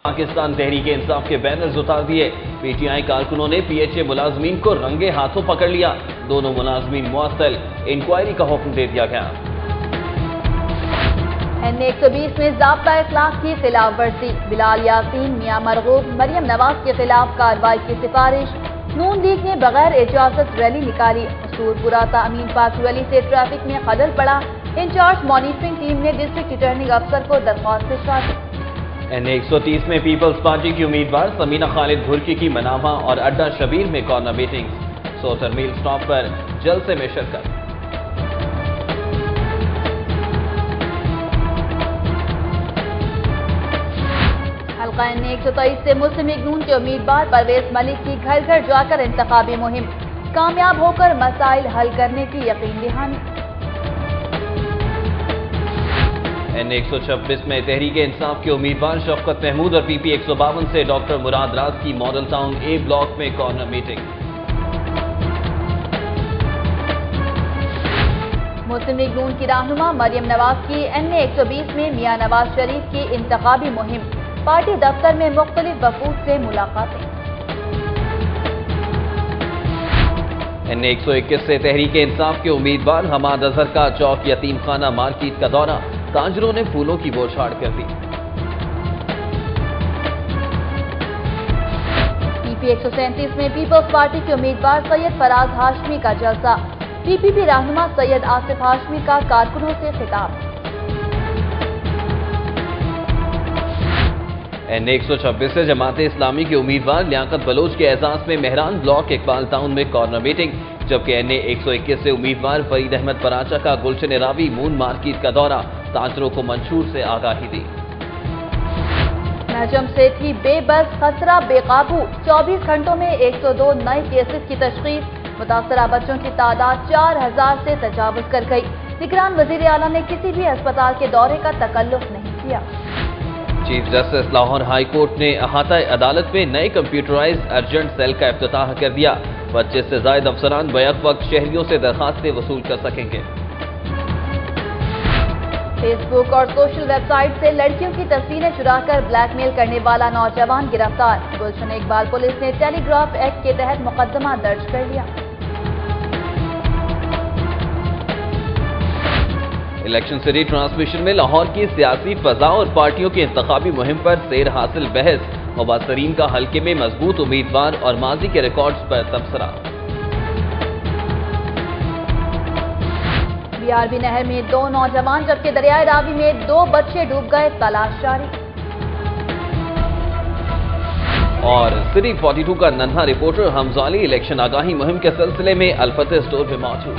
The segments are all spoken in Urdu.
پاکستان تحریک انصاف کے بینرز اتار دیے۔ پی ٹی آئی کارکنوں نے پی ایچ اے ملازمین کو رنگے ہاتھوں پکڑ لیا۔ دونوں ملازمین معطل، انکوائری کا حکم دے دیا گیا۔ این 120 میں ضابطہ اخلاق کی خلاف ورزی، بلال یاسین، میاں مرغوب، مریم نواز کے خلاف کارروائی کی سفارش۔ نون لیگ نے بغیر اجازت ریلی نکالی، حصور پورہ امین پارک ویلی سے ٹریفک میں خلل پڑا۔ انچارج مانیٹرنگ ٹیم نے ڈسٹرکٹ ریٹرننگ افسر کو درخواست اشرا دی۔ این 130 میں پیپلز پارٹی کی امیدوار سمینہ خالد بھرکی کی منامہ اور اڈا شبیر میں کارنر میٹنگ، سوتر میل سٹاپ پر جلسے میں شرکت۔ حلقہ این 123 سے مسلم لیگ نون کے امیدوار پرویز ملک کی گھر گھر جا کر انتخابی مہم، کامیاب ہو کر مسائل حل کرنے کی یقین دہانی۔ این 126 میں تحریک انصاف کے امیدوار شفقت محمود اور پی پی 152 سے ڈاکٹر مراد راز کی ماڈل ٹاؤن اے بلاک میں کارنر میٹنگ۔ مسلم لیگ نون کی رہنما مریم نواز کی این 120 میں میاں نواز شریف کی انتخابی مہم، پارٹی دفتر میں مختلف وفود سے ملاقاتیں۔ این 121 سے تحریک انصاف کے امیدوار حماد اظہر کا چوک یتیم خانہ مارکیٹ کا دورہ، تاجروں نے پھولوں کی بوچھاڑ کر دی۔ پی پی 137 میں پیپلز پارٹی کے امیدوار سید فراز ہاشمی کا جلسہ، پی پی پی رہنما سید آصف ہاشمی کا کارکنوں سے خطاب۔ این 126 سے جماعت اسلامی کے امیدوار لیاقت بلوچ کے اعزاز میں مہران بلاک اقبال ٹاؤن میں کارنر میٹنگ، جبکہ این 121 سے امیدوار فرید احمد پراچا کا گلشن راوی مون مارکیٹ کا دورہ، تاجروں کو منشور سے آگاہی دی۔ نجم سے تھی بے بس، خسرہ بے قابو، 24 گھنٹوں میں 102 نئے کیسز کی تشخیص، متاثرہ بچوں کی تعداد 4000 سے تجاوز کر گئی۔ نگران وزیر اعلیٰ نے کسی بھی اسپتال کے دورے کا تکلف نہیں کیا۔ Chief justice Lahore high court نے احاطہ عدالت میں نئے کمپیوٹرائز ارجنٹ سیل کا افتتاح کر دیا۔ 25 سے زائد افسران بیک وقت شہریوں سے درخواستیں وصول کر سکیں گے۔ فیس بک اور سوشل ویب سائٹ سے لڑکیوں کی تصویریں چرا کر بلیک میل کرنے والا نوجوان گرفتار، گلشن اقبال پولیس نے ٹیلی گراف ایکٹ کے تحت مقدمہ درج کر لیا۔ الیکشن سٹی ٹرانسمیشن میں لاہور کی سیاسی فضا اور پارٹیوں کی انتخابی مہم پر سیر حاصل بحث، مبصرین کا حلقے میں مضبوط امیدوار اور ماضی کے ریکارڈز پر تبصرہ۔ بی آر بی نہر میں 2 نوجوان جبکہ دریائے راوی میں 2 بچے ڈوب گئے، تلاش جاری۔ اور سٹی 42 کا ننھا رپورٹر حمزہ علی الیکشن آگاہی مہم کے سلسلے میں الفتح اسٹور میں موجود۔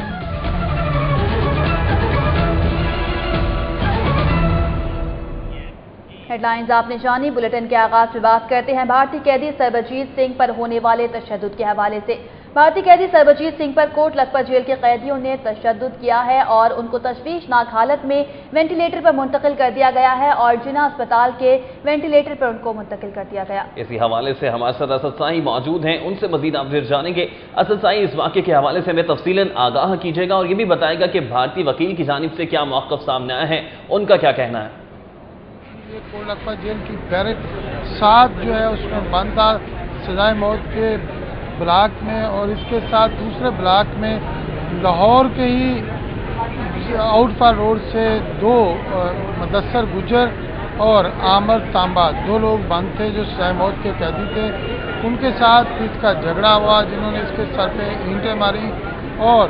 ہیڈ لائنز آپ نے جانی، بلیٹن کے آغاز میں بات کرتے ہیں بھارتی قیدی سربجیت سنگھ پر ہونے والے تشدد کے حوالے سے۔ بھارتی قیدی سربجیت سنگھ پر کوٹ لکھپت جیل کے قیدیوں نے تشدد کیا ہے اور ان کو تشویشناک حالت میں وینٹیلیٹر پر منتقل کر دیا گیا ہے اور جناح اسپتال کے وینٹیلیٹر پر ان کو منتقل کر دیا گیا۔ اسی حوالے سے ہمارے ساتھ اسد سائی موجود ہیں، ان سے مزید آپ جانیں گے۔ اسد سائی، اس واقعے کے حوالے سے ہمیں تفصیلاً آگاہ کیجیے گا اور یہ بھی بتائے گا کہ بھارتی وکیل کی جانب سے کیا موقف سامنے آیا ہے، ان کا کیا کہنا ہے؟ یہ کوٹ لکھپت جیل کی بیرک 7 جو ہے اس میں بند تھا سزائے موت کے بلاک میں، اور اس کے ساتھ دوسرے بلاک میں لاہور کے ہی آؤٹ فار روڈ سے 2 مدثر گجر اور عامر تانبا 2 لوگ بند تھے جو سزائے موت کے قیدی تھے۔ ان کے ساتھ اس کا جھگڑا ہوا، جنہوں نے اس کے سر پہ اینٹیں ماری اور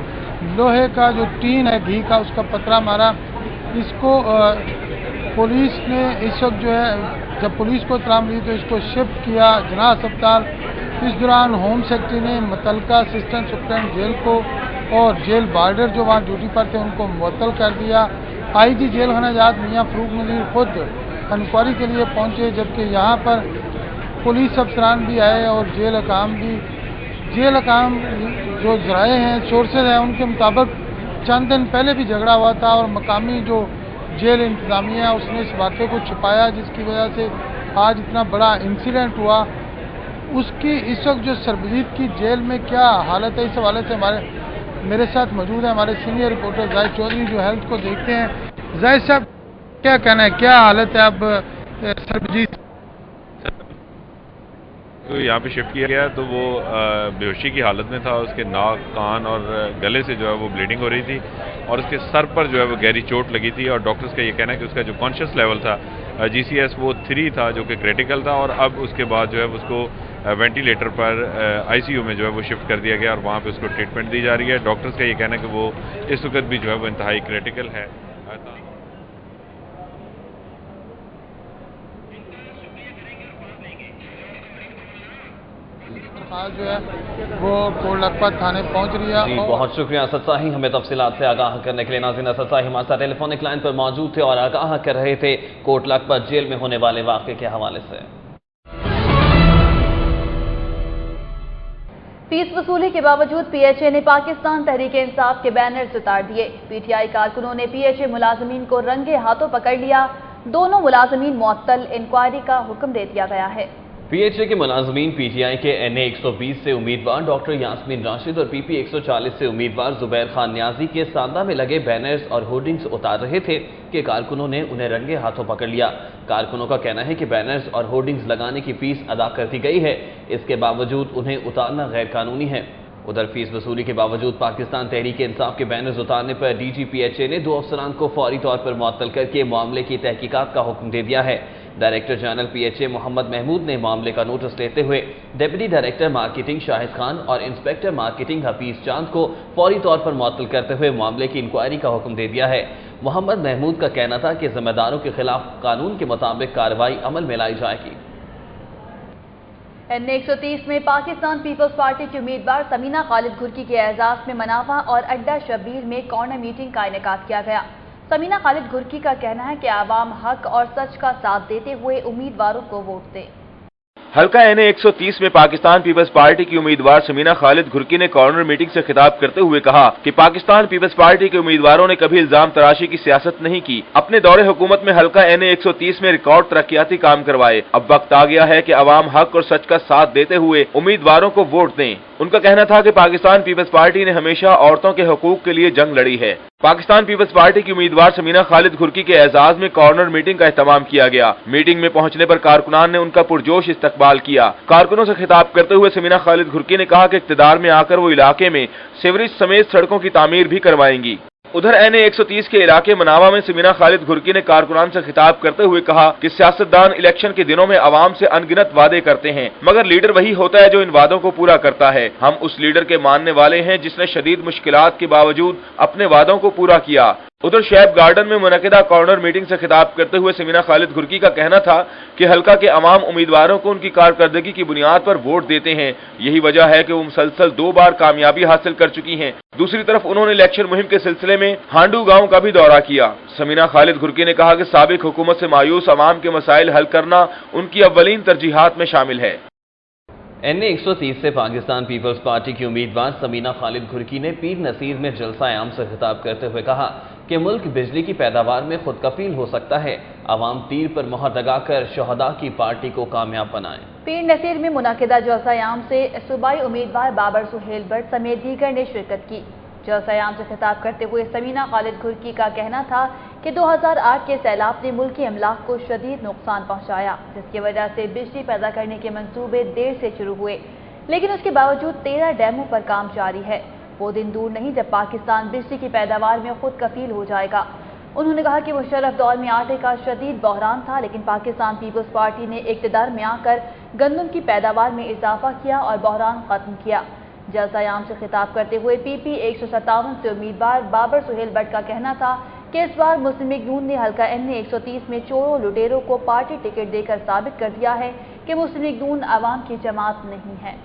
لوہے کا جو ٹین ہے گھی کا اس کا پتھرا مارا۔ اس کو پولیس نے اس وقت جو ہے جب پولیس کو اطلاع ملی تو اس کو شفٹ کیا جناح اسپتال۔ اس دوران ہوم سیکرٹری نے متعلقہ اسسٹنٹ سپرنٹینڈنٹ جیل کو اور جیل بارڈر جو وہاں ڈیوٹی پر تھے ان کو معطل کر دیا۔ آئی جی جیل خانہ جات میاں فروغ نذیر خود انکوائری کے لیے پہنچے، جبکہ یہاں پر پولیس افسران بھی آئے اور جیل حکام بھی۔ جیل حکام جو ذرائع ہیں، سورسز ہیں، ان کے مطابق چند دن پہلے بھی جھگڑا ہوا تھا اور مقامی جو جیل انتظامیہ اس نے اس واقعے کو چھپایا، جس کی وجہ سے آج اتنا بڑا انسیڈنٹ ہوا۔ اس کی اس وقت جو سربجیت کی جیل میں کیا حالت ہے، اس حوالے سے میرے ساتھ موجود ہیں ہمارے سینئر رپورٹر زاہد چودھری جو ہیلتھ کو دیکھتے ہیں۔ زاہد صاحب، کیا کہنا ہے، کیا حالت ہے اب سربجیت؟ تو یہاں پہ شفٹ کیا گیا تو وہ بے ہوشی کی حالت میں تھا. اس کے ناک، کان اور گلے سے جو ہے وہ بلیڈنگ ہو رہی تھی اور اس کے سر پر جو ہے وہ گہری چوٹ لگی تھی اور ڈاکٹرز کا یہ کہنا ہے کہ اس کا جو کانشیس لیول تھا GCS وہ 3 تھا جو کہ کریٹیکل تھا اور اب اس کے بعد جو ہے اس کو وینٹیلیٹر پر ICU میں جو ہے وہ شفٹ کر دیا گیا اور وہاں پہ اس کو ٹریٹمنٹ دی جا رہی ہے. ڈاکٹرز کا یہ کہنا ہے کہ وہ اس وقت بھی جو ہے وہ انتہائی کریٹیکل ہے. جو ہے وہ کوٹ لکھپت تھانے پہنچ رہی ہے. جی بہت شکریہ اسد صاحب ہمیں تفصیلات سے آگاہ کرنے کے لیے. ناظرین اسد صاحب ہمارے ساتھ ٹیلی فونک لائن پر موجود تھے اور آگاہ کر رہے تھے کوٹ لکھپت جیل میں ہونے والے واقعے کے حوالے سے. فیس وصولی کے باوجود PHA نے پاکستان تحریک انصاف کے بینرز اتار دیے. PTI کارکنوں نے PHA ملازمین کو رنگے ہاتھوں پکڑ لیا. دونوں ملازمین معطل. انکوائری کا حکم دے دیا گیا ہے. PHA کے ملازمین PTI کے NA 120 سے امیدوار ڈاکٹر یاسمین راشد اور PP 140 سے امیدوار زبیر خان نیازی کے ساندہ میں لگے بینرز اور ہورڈنگز اتار رہے تھے کہ کارکنوں نے انہیں رنگے ہاتھوں پکڑ لیا. کارکنوں کا کہنا ہے کہ بینرز اور ہورڈنگز لگانے کی فیس ادا کر دی گئی ہے. اس کے باوجود انہیں اتارنا غیر قانونی ہے. ادھر فیس وصولی کے باوجود پاکستان تحریک انصاف کے بینرز اتارنے پر DG PHA نے 2 افسران کو فوری طور پر معطل کر کے معاملے کی تحقیقات کا حکم دے دیا ہے. ڈائریکٹر جنرل PHA محمد محمود نے معاملے کا نوٹس لیتے ہوئے ڈپٹی ڈائریکٹر مارکیٹنگ شاہد خان اور انسپیکٹر مارکیٹنگ حفیظ چاند کو فوری طور پر معطل کرتے ہوئے معاملے کی انکوائری کا حکم دے دیا ہے. محمد محمود کا کہنا تھا کہ ذمہ داروں کے خلاف قانون کے مطابق کارروائی عمل میں لائی جائے گی. NA 130 میں پاکستان پیپلز پارٹی کی امیدوار سمینہ خالد گھرکی کے اعزاز میں منافع اور اڈہ شبیر میں کارنر میٹنگ کا انعقاد کیا گیا. سمینہ خالد گھرکی کا کہنا ہے کہ عوام حق اور سچ کا ساتھ دیتے ہوئے امیدواروں کو ووٹ دیں. حلقہ NA 130 میں پاکستان پیپلز پارٹی کی امیدوار سمینہ خالد گھرکی نے کارنر میٹنگ سے خطاب کرتے ہوئے کہا کہ پاکستان پیپلز پارٹی کے امیدواروں نے کبھی الزام تراشی کی سیاست نہیں کی. اپنے دور حکومت میں حلقہ NA 130 میں ریکارڈ ترقیاتی کام کروائے. اب وقت آ گیا ہے کہ عوام حق اور سچ کا ساتھ دیتے ہوئے امیدواروں کو ووٹ دیں. ان کا کہنا تھا کہ پاکستان پیپلز پارٹی نے ہمیشہ عورتوں کے حقوق کے لیے جنگ لڑی ہے. پاکستان پیپلز پارٹی کی امیدوار سمینہ خالد گھرکی کے اعزاز میں کارنر میٹنگ کا اہتمام کیا گیا. میٹنگ میں پہنچنے پر کارکنان نے ان کا پرجوش استقبال کیا. کارکنوں سے خطاب کرتے ہوئے سمینہ خالد گھرکی نے کہا کہ اقتدار میں آ کر وہ علاقے میں سیوریج سمیت سڑکوں کی تعمیر بھی کروائیں گی. ادھر NA 130 کے علاقے مناوا میں سمینہ خالد گھرکی نے کارکنان سے خطاب کرتے ہوئے کہا کہ سیاستدان الیکشن کے دنوں میں عوام سے ان گنت وعدے کرتے ہیں مگر لیڈر وہی ہوتا ہے جو ان وعدوں کو پورا کرتا ہے. ہم اس لیڈر کے ماننے والے ہیں جس نے شدید مشکلات کے باوجود اپنے وعدوں کو پورا کیا. ادھر شیب گارڈن میں منعقدہ کارنر میٹنگ سے خطاب کرتے ہوئے سمینہ خالد گھرکی کا کہنا تھا کہ حلقہ کے عوام امیدواروں کو ان کی کارکردگی کی بنیاد پر ووٹ دیتے ہیں. یہی وجہ ہے کہ وہ مسلسل 2 بار کامیابی حاصل کر چکی ہیں. دوسری طرف انہوں نے الیکشن مہم کے سلسلے میں ہانڈو گاؤں کا بھی دورہ کیا. سمینہ خالد گھرکی نے کہا کہ سابق حکومت سے مایوس عوام کے مسائل حل کرنا ان کی اولین ترجیحات میں شامل ہے. NA 130 سے پاکستان پیپلز پارٹی کی امیدوار سمینہ خالد گھرکی نے پیر نصیر میں جلسہ عام سے خطاب کرتے ہوئے کہا کہ ملک بجلی کی پیداوار میں خود کفیل ہو سکتا ہے. عوام تیر پر مہر لگا کر شہداء کی پارٹی کو کامیاب بنائیں. پیر نصیر میں منعقدہ جلسہ عام سے صوبائی امیدوار بابر سہیل بٹ سمیت دیگر نے شرکت کی. جلسہ عام سے خطاب کرتے ہوئے سمینہ خالد گھرکی کا کہنا تھا کہ 2008 کے سیلاب نے ملکی املاک کو شدید نقصان پہنچایا جس کی وجہ سے بجلی پیدا کرنے کے منصوبے دیر سے شروع ہوئے لیکن اس کے باوجود 13 ڈیموں پر کام جاری ہے. وہ دن دور نہیں جب پاکستان بجلی کی پیداوار میں خود کفیل ہو جائے گا. انہوں نے کہا کہ مشرف دور میں آٹے کا شدید بحران تھا لیکن پاکستان پیپلز پارٹی نے اقتدار میں آ کر گندم کی پیداوار میں اضافہ کیا اور بحران ختم کیا. جلسہ عام سے خطاب کرتے ہوئے PP 157 سے امیدوار بابر سہیل بٹ کا کہنا تھا کہ اس بار مسلم لیگ نون نے حلقہ NA 130 میں چوروں لٹیروں کو پارٹی ٹکٹ دے کر ثابت کر دیا ہے کہ مسلم لیگ نون عوام کی جماعت نہیں ہے.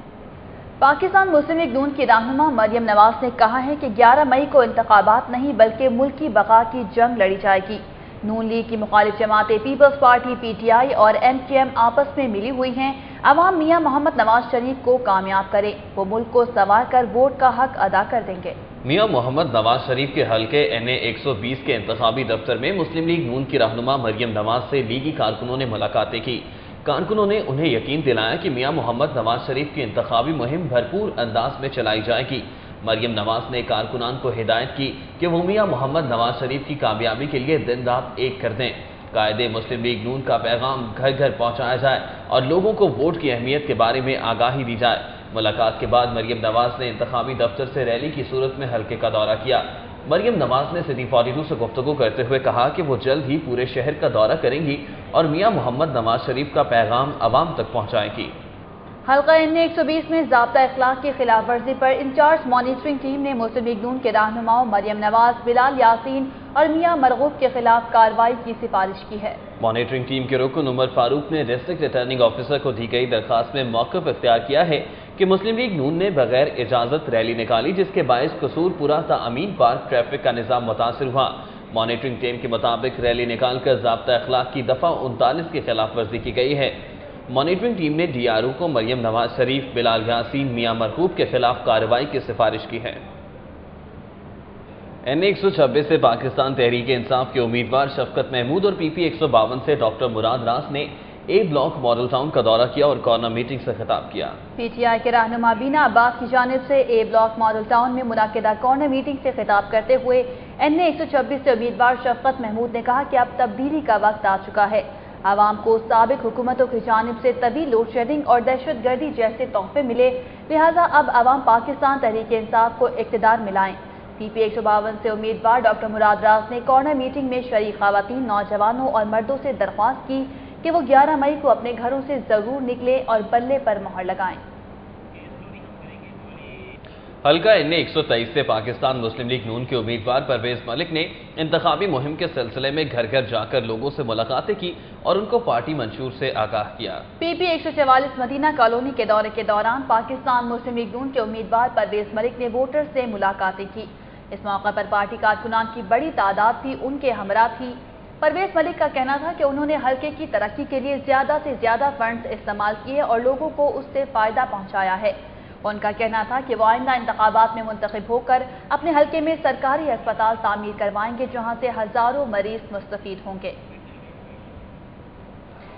پاکستان مسلم لیگ نون کی رہنما مریم نواز نے کہا ہے کہ 11 مئی کو انتخابات نہیں بلکہ ملک کی بقا کی جنگ لڑی جائے گی. نون لیگ کی مخالف جماعتیں پیپلز پارٹی PTI اور MKM آپس میں ملی ہوئی ہیں. عوام میاں محمد نواز شریف کو کامیاب کریں. وہ ملک کو سنوار کر ووٹ کا حق ادا کر دیں گے. میاں محمد نواز شریف کے حلقے NA 120 کے انتخابی دفتر میں مسلم لیگ نون کی رہنما مریم نواز سے لیگی کارکنوں نے ملاقاتیں کی. کارکنوں نے انہیں یقین دلایا کہ میاں محمد نواز شریف کی انتخابی مہم بھرپور انداز میں چلائی جائے گی. مریم نواز نے کارکنان کو ہدایت کی کہ وہ میاں محمد نواز شریف کی کامیابی کے لیے دن رات ایک کر دیں. قائد مسلم لیگ نون کا پیغام گھر گھر پہنچایا جائے اور لوگوں کو ووٹ کی اہمیت کے بارے میں آگاہی دی جائے۔ ملاقات کے بعد مریم نواز نے انتخابی دفتر سے ریلی کی صورت میں حلقے کا دورہ کیا۔ مریم نواز نے سٹی 42 سے گفتگو کرتے ہوئے کہا کہ وہ جلد ہی پورے شہر کا دورہ کریں گی اور میاں محمد نواز شریف کا پیغام عوام تک پہنچائیں گی۔ حلقہ NA 120 میں ضابطہ اخلاق کی خلاف ورزی پر انچارج مانیٹرنگ ٹیم نے مسلم لیگ نون کے رہنماؤں مریم نواز، بلال یاسین اور میاں مرغوب کے خلاف کارروائی کی سفارش کی ہے۔ مانیٹرنگ ٹیم کے رکن عمر فاروق نے ڈسٹرکٹ ریٹرننگ آفیسر کو دی گئی درخواست میں موقف اختیار کیا ہے کہ مسلم لیگ نون نے بغیر اجازت ریلی نکالی، جس کے باعث قصور پورہ تا امین پارک ٹریفک کا نظام متاثر ہوا۔ مانیٹرنگ ٹیم کے مطابق ریلی نکال کر ضابطہ اخلاق کی دفعہ 39 کی خلاف ورزی کی گئی ہے۔ مانیٹرنگ ٹیم نے DRO کو مریم نواز شریف، بلال یاسین، میاں مرغوب کے خلاف کارروائی کی سفارش کی ہے۔ NA 126 سے پاکستان تحریک انصاف کے امیدوار شفقت محمود اور PP 152 سے ڈاکٹر مراد راس نے A بلاک ماڈل ٹاؤن کا دورہ کیا اور کارنر میٹنگ سے خطاب کیا۔ PTI کے رہنما بینا عباس کی جانب سے A بلاک ماڈل ٹاؤن میں منعقدہ کارنر میٹنگ سے خطاب کرتے ہوئے NA 126 سے امیدوار شفقت محمود نے کہا کہ اب تبدیلی کا وقت آ چکا ہے۔ عوام کو سابق حکومتوں کی جانب سے طویل لوڈ شیڈنگ اور دہشت گردی جیسے تحفے ملے، لہٰذا اب عوام پاکستان تحریک انصاف کو اقتدار ملائیں۔ PP 152 سے امیدوار ڈاکٹر مراد راس نے کارنر میٹنگ میں شریک خواتین، نوجوانوں اور مردوں سے درخواست کی کہ وہ 11 مئی کو اپنے گھروں سے ضرور نکلیں اور بلے پر مہر لگائیں۔ حلقہ NA 123 سے پاکستان مسلم لیگ نون کے امیدوار پرویز ملک نے انتخابی مہم کے سلسلے میں گھر گھر جا کر لوگوں سے ملاقاتیں کی اور ان کو پارٹی منشور سے آگاہ کیا۔ PP 144 مدینہ کالونی کے دورے کے دوران پاکستان مسلم لیگ نون کے امیدوار پرویز ملک نے ووٹر سے ملاقاتیں کی۔ اس موقع پر پارٹی کارکنان کی بڑی تعداد بھی ان کے ہمراہ تھی۔ پرویز ملک کا کہنا تھا کہ انہوں نے حلقے کی ترقی کے لیے زیادہ سے زیادہ فنڈز استعمال کیے اور لوگوں کو اس سے فائدہ پہنچایا ہے۔ ان کا کہنا تھا کہ وہ آئندہ انتخابات میں منتخب ہو کر اپنے حلقے میں سرکاری ہسپتال تعمیر کروائیں گے، جہاں سے ہزاروں مریض مستفید ہوں گے۔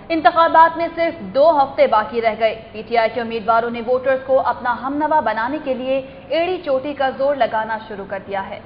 انتخابات میں صرف 2 ہفتے باقی رہ گئے۔ PTI کے امیدواروں نے ووٹرز کو اپنا ہمنوا بنانے کے لیے ایڑی چوٹی کا زور لگانا شروع کر دیا ہے۔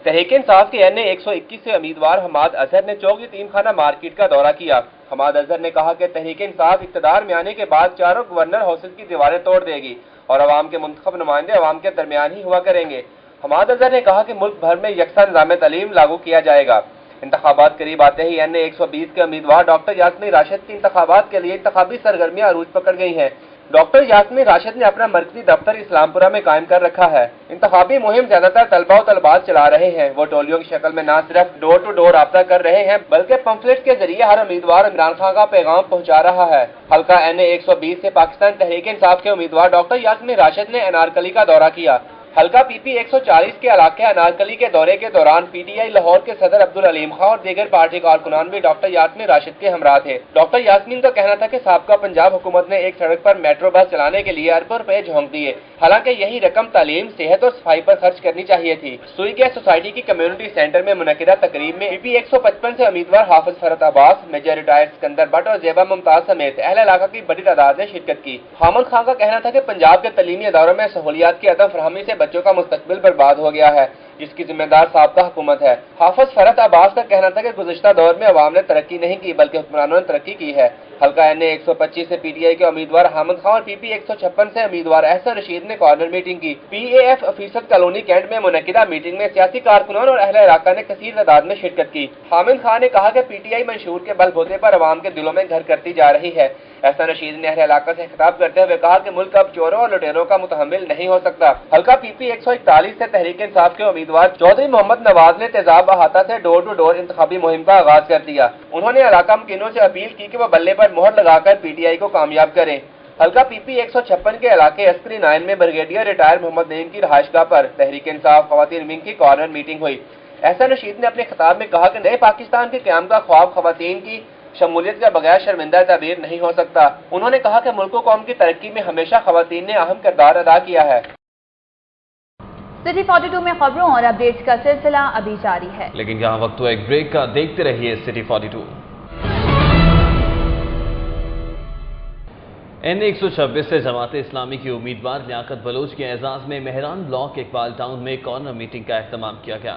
تحریک انصاف کے NA 121 سے امیدوار حماد اظہر نے چوک یتیم خانہ مارکیٹ کا دورہ کیا۔ حماد اظہر نے کہا کہ تحریک انصاف اقتدار میں آنے کے بعد چاروں گورنر ہاؤسز کی دیواریں توڑ دے گی اور عوام کے منتخب نمائندے عوام کے درمیان ہی ہوا کریں گے۔ حماد اظہر نے کہا کہ ملک بھر میں یکساں نظام تعلیم لاگو کیا جائے گا۔ انتخابات قریب آتے ہی NA 120 کے امیدوار ڈاکٹر یاسمین راشد کی انتخابات کے لیے انتخابی سرگرمیاں عروج پکڑ گئی ہیں۔ ڈاکٹر یاسمین راشد نے اپنا مرکزی دفتر اسلام پورہ میں قائم کر رکھا ہے۔ انتخابی مہم زیادہ تر طلبہ و طلبات چلا رہے ہیں۔ وہ ٹولیوں کی شکل میں نہ صرف ڈور ٹو ڈور رابطہ کر رہے ہیں بلکہ پمفلٹ کے ذریعے ہر امیدوار عمران خان کا پیغام پہنچا رہا ہے۔ حلقہ NA 120 سے پاکستان تحریک انصاف کے امیدوار ڈاکٹر یاسمین راشد نے انارکلی کا دورہ کیا۔ حلقہ PP 140 کے علاقے انارکلی کے دورے کے دوران PTI لاہور کے صدر عبدالعلیم خان اور دیگر پارٹی کارکنان بھی ڈاکٹر یاسمین راشد کے ہمراہ تھے۔ ڈاکٹر یاسمین کا کہنا تھا کہ سابقہ پنجاب حکومت نے ایک سڑک پر میٹرو بس چلانے کے لیے اربوں روپے جھونک دیے، حالانکہ یہی رقم تعلیم، صحت اور صفائی پر خرچ کرنی چاہیے تھی۔ سوئی گیس سوسائٹی کی کمیونٹی سینٹر میں منعقدہ تقریب میں PP 155 سے امیدوار حافظ فرحت عباس، میجر ریٹائرڈ سکندر بٹ اور زیبا ممتاز سمیت اہل علاقہ کی بڑی تعداد نے شرکت کی۔ حامد خان کا کہنا تھا کہ پنجاب کے تعلیمی اداروں میں سہولیات کی عدم فراہمی سے بچوں کا مستقبل برباد ہو گیا ہے، جس کی ذمہ دار سابقہ حکومت ہے۔ حافظ فرحت عباس کا کہنا تھا کہ گزشتہ دور میں عوام نے ترقی نہیں کی بلکہ حکمرانوں نے ترقی کی ہے۔ حلقہ NA 125 سے PTI کے امیدوار حامد خان اور PP 156 سے امیدوار احسن رشید نے کارنر میٹنگ کی۔ PAF آفیسر کالونی کینٹ میں منعقدہ میٹنگ میں سیاسی کارکنان اور اہل علاقہ نے کثیر تعداد میں شرکت کی۔ حامد خان نے کہا کہ PTI منشور کے بل بوتے پر عوام کے دلوں میں گھر کرتی جا رہی ہے۔ احسن رشید نے اہل علاقہ سے خطاب کرتے ہوئے کہا کہ ملک اب چوروں اور لٹیروں کا متحمل نہیں ہو سکتا۔ حلقہ PP 141 سے تحریک انصاف کے امیدوار چودھری محمد نواز نے تیزاب احاطہ سے ڈور ٹو ڈور انتخابی مہم کا آغاز کر دیا۔ انہوں نے علاقہ مکینوں سے اپیل کی کہ وہ بلے پر مہر لگا کر PTI کو کامیاب کریں۔ حلقہ PP 156 کے علاقے عسکری 9 میں بریگیڈیئر ریٹائر محمد نعیم کی رہائش گاہ پر تحریک انصاف خواتین ونگ کی کارنر میٹنگ ہوئی۔ احسن رشید نے اپنے خطاب میں کہا کہ نئے پاکستان کے قیام کا خواب خواتین کی شمولیت کے بغیر شرمندہ تعبیر نہیں ہو سکتا۔ انہوں نے کہا کہ ملک و قوم کی ترقی میں ہمیشہ خواتین نے اہم کردار ادا کیا ہے۔ سٹی 42 میں خبروں اور اپڈیٹس کا سلسلہ ابھی جاری ہے، لیکن یہاں وقت ہوا ایک بریک کا۔ دیکھتے رہیے سٹی 42۔ NA 126 سے جماعت اسلامی کی امیدوار لیاقت بلوچ کے اعزاز میں مہران بلاک اقبال ٹاؤن میں کارنر میٹنگ کا اہتمام کیا گیا۔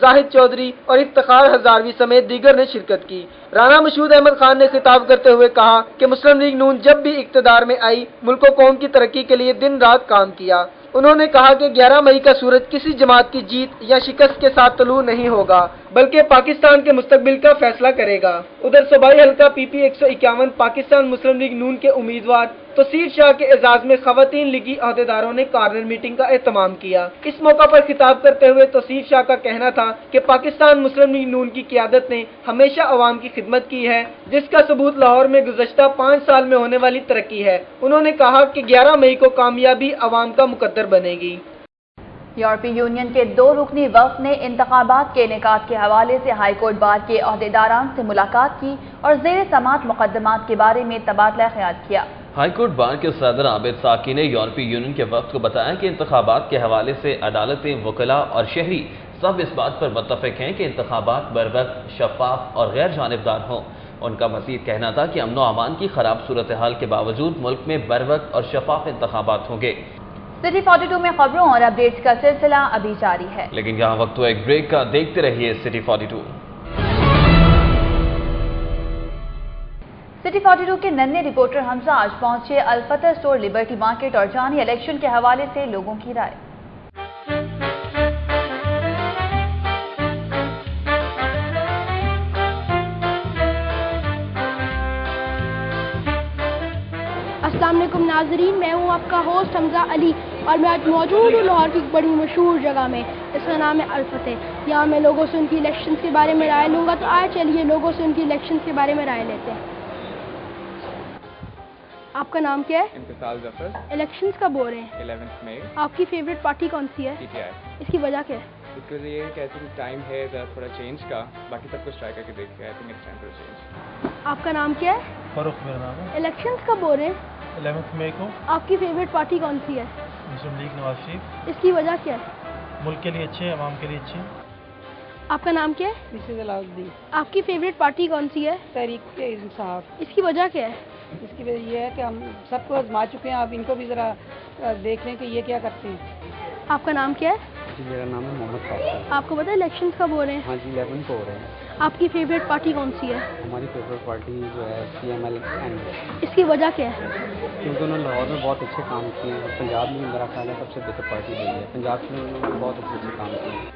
زاہد چودھری اور افتخار ہزاروی سمیت دیگر نے شرکت کی۔ رانا مشہود احمد خان نے خطاب کرتے ہوئے کہا کہ مسلم لیگ نون جب بھی اقتدار میں آئی ملک و قوم کی ترقی کے لیے دن رات کام کیا۔ انہوں نے کہا کہ 11 مئی کا سورج کسی جماعت کی جیت یا شکست کے ساتھ طلوع نہیں ہوگا بلکہ پاکستان کے مستقبل کا فیصلہ کرے گا۔ ادھر صوبائی حلقہ پی پی 151 پاکستان مسلم لیگ نون کے امیدوار توصیف شاہ کے اعزاز میں خواتین لیگی عہدیداروں نے کارنر میٹنگ کا اہتمام کیا۔ اس موقع پر خطاب کرتے ہوئے توصیف شاہ کا کہنا تھا کہ پاکستان مسلم لیگ نون کی قیادت نے ہمیشہ عوام کی خدمت کی ہے، جس کا ثبوت لاہور میں گزشتہ 5 سال میں ہونے والی ترقی ہے۔ انہوں نے کہا کہ 11 مئی کو کامیابی عوام کا مقدر بنے گی۔ یورپی یونین کے 2 رکنی وفد نے انتخابات کے انعقاد کے حوالے سے ہائی کورٹ بار کے عہدیداران سے ملاقات کی اور زیر سماعت مقدمات کے بارے میں تبادلہ خیال کیا۔ ہائی کورٹ بار کے صدر عابد ساکی نے یورپی یونین کے وفد کو بتایا کہ انتخابات کے حوالے سے عدالتیں، وکلاء اور شہری سب اس بات پر متفق ہیں کہ انتخابات بروقت، شفاف اور غیر جانبدار ہوں۔ ان کا مزید کہنا تھا کہ امن و امان کی خراب صورتحال کے باوجود ملک میں بروقت اور شفاف انتخابات ہوں گے۔ سٹی 42 میں خبروں اور اپڈیٹس کا سلسلہ ابھی جاری ہے، لیکن یہاں وقت ہوا ایک بریک کا، دیکھتے رہیے سٹی 42۔ سٹی 42 کے ننھے رپورٹر حمزہ آج پہنچے الفتح اسٹور، لبرٹی مارکیٹ اور جانی الیکشن کے حوالے سے لوگوں کی رائے۔ السلام علیکم ناظرین، میں ہوں آپ کا ہوسٹ حمزہ علی اور میں آج موجود ہوں لاہور کی ایک بڑی مشہور جگہ میں، اس کا نام ہے الفتح۔ یہاں میں لوگوں سے ان کی الیکشنز کے بارے میں رائے لوں گا، تو آئے چلیے لوگوں سے ان کی الیکشنز کے بارے میں رائے لیتے ہیں۔ آپ کا نام کیا ہے؟ انتصال ظفر۔ الیکشنز کب ہو رہے ہیں؟ 11 مئی۔ آپ کی فیوریٹ پارٹی کون سی ہے؟ PTI۔ اس کی وجہ کیا ہے؟ اس کے لیے کہتے ہیں ٹائم ہے تھوڑا چینج کا، باقی سب کچھ ٹرائی کر کے دیکھتے ہیں، I think it's time for change. آپ کا نام کیا ہے؟ فاروق میرا نام ہے۔ الیکشنز کب ہو رہے ہیں؟ 11 مئی کو۔ آپ کی فیوریٹ پارٹی کون سی ہے؟ مسلم لیگ نواز شریف۔ اس کی وجہ کیا ہے؟ ملک کے لیے اچھے، عوام کے لیے اچھے۔ آپ کا نام کیا ہے؟ مسز علاؤالدین۔ آپ کی فیوریٹ پارٹی کون سی ہے؟ تحریک انصاف۔ اس کی وجہ کیا ہے؟ اس کی وجہ یہ ہے کہ ہم سب کو آزما چکے ہیں، اب ان کو بھی ذرا دیکھ لیں کہ یہ کیا کرتے ہیں۔ آپ کا نام کیا ہے؟ جی میرا نام ہے محمد فاضل۔ آپ کو پتہ ہے الیکشنز کب ہو رہے ہیں؟ ہاں جی 11 کو ہو رہے ہیں۔ آپ کی فیوریٹ پارٹی کون سی ہے؟ ہماری فیوریٹ پارٹی جو ہے CML ہے۔ اس کی وجہ کیا ہے؟ کیونکہ انہوں نے لاہور میں بہت اچھے کام کیے ہیں، پنجاب میں میرا خیال ہے سب سے بہتر پارٹی رہی ہے، پنجاب میں انہوں نے بہت اچھے کام کیے ہیں۔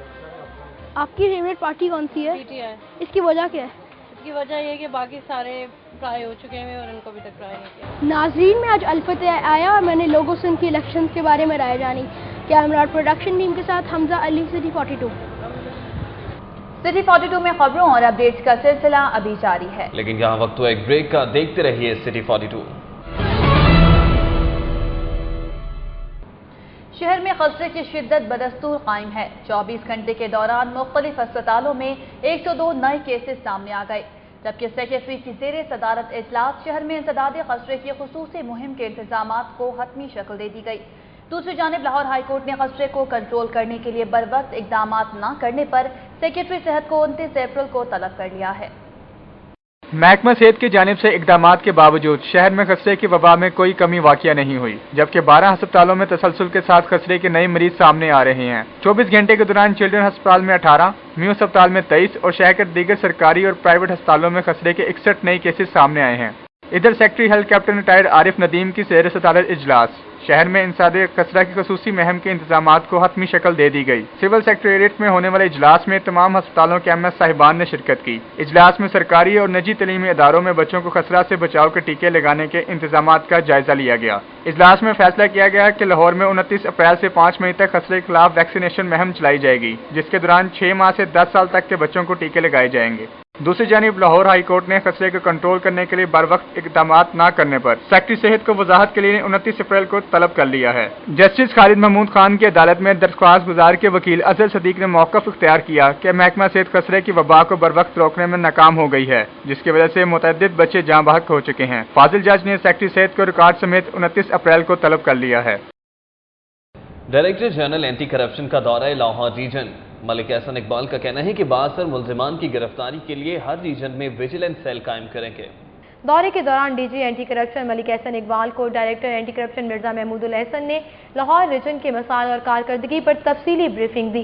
آپ کی فیوریٹ پارٹی کون سی ہے؟ PTI۔ اس کی وجہ کیا ہے؟ اس کی وجہ یہ کہ باقی سارے ٹرائی ہو چکے ہیں اور ان کو بھی تک ٹرائی نہیں کیا۔ ناظرین، میں آج الفتح آیا اور میں نے لوگوں سے ان کی الیکشنز کے بارے میں رائے جانی۔ کیمرہ پروڈکشن ٹیم کے ساتھ حمزہ علی، سٹی 42۔ سٹی 42 میں خبروں اور اپڈیٹس کا سلسلہ ابھی جاری ہے، لیکن یہاں وقت ہوا ایک بریک کا، دیکھتے رہیے سٹی 42۔ شہر میں خطرے کی شدت بدستور قائم ہے۔ 24 گھنٹے کے دوران مختلف اسپتالوں میں 102 نئے کیسز سامنے آ گئے، جبکہ سیکریٹری کی زیر صدارت اجلاس شہر میں انسداد خطرے کی خصوصی مہم کے انتظامات کو حتمی شکل دے دی گئی۔ دوسری جانب لاہور ہائی کورٹ نے خطرے کو کنٹرول کرنے کے لیے بروقت اقدامات نہ کرنے پر سیکریٹری صحت کو 29 اپریل کو طلب کر لیا ہے۔ محکمہ صحت کی جانب سے اقدامات کے باوجود شہر میں خسرے کی وبا میں کوئی کمی واقع نہیں ہوئی، جبکہ 12 ہسپتالوں میں تسلسل کے ساتھ خسرے کے نئے مریض سامنے آ رہے ہیں۔ 24 گھنٹے کے دوران چلڈرن ہسپتال میں 18، میو ہسپتال میں 23 اور شہر کے دیگر سرکاری اور پرائیویٹ ہسپتالوں میں خسرے کے 61 نئے کیسز سامنے آئے ہیں۔ ادھر سیکرٹری ہیلتھ کیپٹن ریٹائرڈ عارف ندیم کی زیر صدارت اجلاس شہر میں انسداد خطرہ کی خصوصی مہم کے انتظامات کو حتمی شکل دے دی گئی۔ سول سیکریٹریٹ میں ہونے والے اجلاس میں تمام ہسپتالوں کے MS صاحبان نے شرکت کی۔ اجلاس میں سرکاری اور نجی تعلیمی اداروں میں بچوں کو خطرہ سے بچاؤ کے ٹیکے لگانے کے انتظامات کا جائزہ لیا گیا۔ اجلاس میں فیصلہ کیا گیا کہ لاہور میں 29 اپریل سے 5 مئی تک خطرے کے خلاف ویکسینیشن مہم چلائی جائے گی، جس کے دوران 6 ماہ سے 10 سال تک کے بچوں کو ٹیکے لگائے جائیں گے۔ دوسری جانب لاہور ہائی کورٹ نے خطرے کو کنٹرول کرنے کے لیے بروقت اقدامات نہ کرنے پر سیکرٹری صحت کو وضاحت کے لیے 29 اپریل کو طلب کر لیا ہے۔ جسٹس خالد محمود خان کی عدالت میں درخواست گزار کے وکیل اظہر صدیق نے موقف اختیار کیا کہ محکمہ صحت خطرے کی وبا کو بروقت روکنے میں ناکام ہو گئی ہے، جس کی وجہ سے متعدد بچے جاں بحق ہو چکے ہیں۔ فاضل جج نے سیکرٹری صحت کو ریکارڈ سمیت 29 اپریل کو طلب کر لیا ہے۔ ڈائریکٹر جنرل اینٹی کرپشن کا دورہ لاہور ریجن، ملک احسن اقبال کا کہنا ہے کہ بااثر ملزمان کی گرفتاری کے لیے ہر ریجن میں ویجیلنس سیل قائم کریں گے۔ دورے کے دوران DG anti corruption Malik Ahsan Iqbal کو director anti corruption Mirza Mahmood ul-Hassan نے لاہور ریجن کے مسائل اور کارکردگی پر تفصیلی بریفنگ دی۔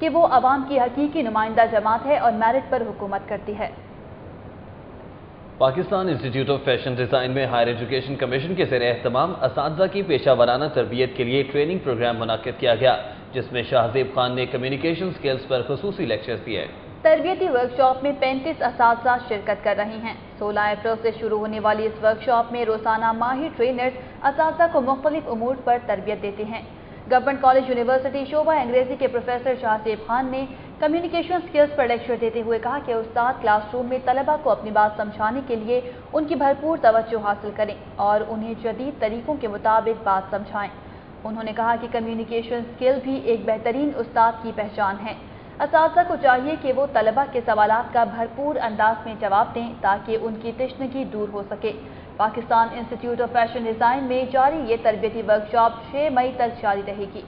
کہ وہ عوام کی حقیقی نمائندہ جماعت ہے اور میرٹ پر حکومت کرتی ہے۔ Pakistan institute of fashion design میں ہائر ایجوکیشن کمیشن کے زیر اہتمام اساتذہ کی پیشہ ورانہ تربیت کے لیے ٹریننگ پروگرام منعقد کیا گیا، جس میں شاہزیب خان نے کمیونیکیشن سکلز پر خصوصی لیکچرز دیے۔ تربیتی ورکشاپ میں 35 اساتذہ شرکت کر رہے ہیں۔ 16 اپریل سے شروع ہونے والی اس ورکشاپ میں روزانہ ماہر ٹرینرز اساتذہ کو مختلف امور پر تربیت دیتے ہیں۔ گورنمنٹ کالج یونیورسٹی شعبہ انگریزی کے پروفیسر شاہزیب خان نے کمیونیکیشن سکلز پر لیکچر دیتے ہوئے کہا کہ استاد کلاس روم میں طلبہ کو اپنی بات سمجھانے کے لیے ان کی بھرپور توجہ حاصل کریں اور انہیں جدید طریقوں کے مطابق بات سمجھائیں۔ انہوں نے کہا کہ کمیونیکیشن سکل بھی ایک بہترین استاد کی پہچان ہے۔ اساتذہ کو چاہیے کہ وہ طلبہ کے سوالات کا بھرپور انداز میں جواب دیں تاکہ ان کی تشنگی دور ہو سکے۔ Pakistan institute of fashion design میں جاری یہ تربیتی ورکشاپ 6 مئی تک جاری رہے گی۔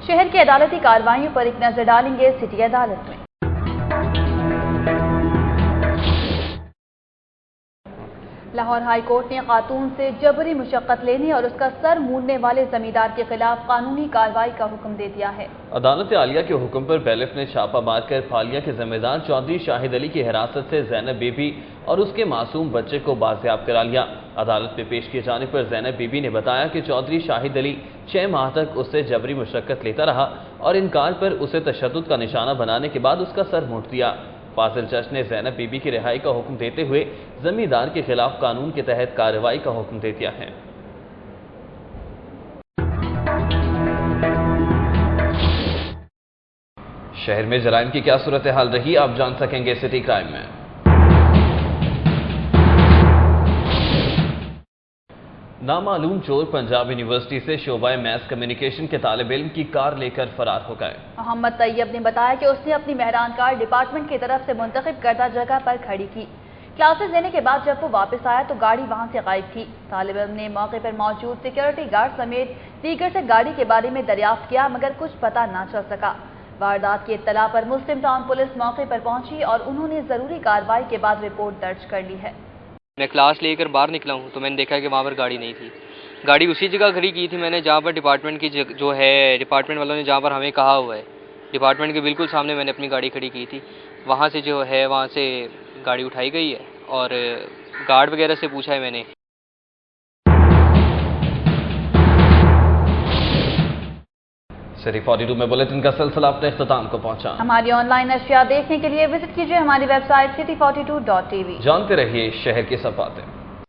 شہر کی عدالتی کارروائیوں پر ایک نظر ڈالیں گے سٹی عدالت میں۔ لاہور ہائی کورٹ نے خاتون سے جبری مشقت لینے اور اس کا سر مونڈنے والے زمیندار کے خلاف قانونی کارروائی کا حکم دے دیا ہے۔ عدالت عالیہ کے حکم پر بیلف نے چھاپہ مار کر پھالیا کے ذمہ دار چودھری شاہد علی کی حراست سے زینب بی بی اور اس کے معصوم بچے کو بازیاب کرا لیا۔ عدالت میں پیش کیے جانے پر زینب بی بی نے بتایا کہ چودھری شاہد علی 6 ماہ تک اس سے جبری مشقت لیتا رہا اور انکار پر اسے تشدد کا نشانہ بنانے کے بعد اس کا سر مونڈ دیا۔ فاضل جج نے زینب بی بی کی رہائی کا حکم دیتے ہوئے زمیندار کے خلاف قانون کے تحت کارروائی کا حکم دے دیا ہے۔ شہر میں جرائم کی کیا صورتحال رہی آپ جان سکیں گے سٹی کرائم میں۔ نامعلوم چور پنجاب یونیورسٹی سے شعبہ میس کمیونیکیشن کے طالب علم کی کار لے کر فرار ہو گئے۔ محمد طیب نے بتایا کہ اس نے اپنی مہران کار ڈپارٹمنٹ کی طرف سے منتخب کردہ جگہ پر کھڑی کی۔ کلاسز لینے کے بعد جب وہ واپس آیا تو گاڑی وہاں سے غائب تھی۔ طالب علم نے موقع پر موجود سیکیورٹی گارڈ سمیت دیگر سے گاڑی کے بارے میں دریافت کیا مگر کچھ پتہ نہ چل سکا۔ واردات کی اطلاع پر مسلم ٹاؤن پولیس موقع پر پہنچی اور انہوں نے ضروری کارروائی کے بعد رپورٹ درج کر لی ہے۔ میں کلاس لے کر باہر نکلا ہوں تو میں نے دیکھا کہ وہاں پر گاڑی نہیں تھی۔ گاڑی اسی جگہ کھڑی کی تھی میں نے جہاں پر ڈپارٹمنٹ کی جو ہے ڈپارٹمنٹ والوں نے جہاں پر ہمیں کہا ہوا ہے، ڈپارٹمنٹ کے بالکل سامنے میں نے اپنی گاڑی کھڑی کی تھی۔ وہاں سے جو ہے وہاں سے گاڑی اٹھائی گئی ہے اور گارڈ وغیرہ سے پوچھا ہے میں نے۔ سٹی 42 میں بلیٹن کا سلسلہ اپنے اختتام کو پہنچا۔ ہماری آن لائن اشیاء دیکھنے کے لیے وزٹ کیجیے ہماری ویب سائٹ city42.tv۔ جانتے رہیے شہر کی صفاتیں۔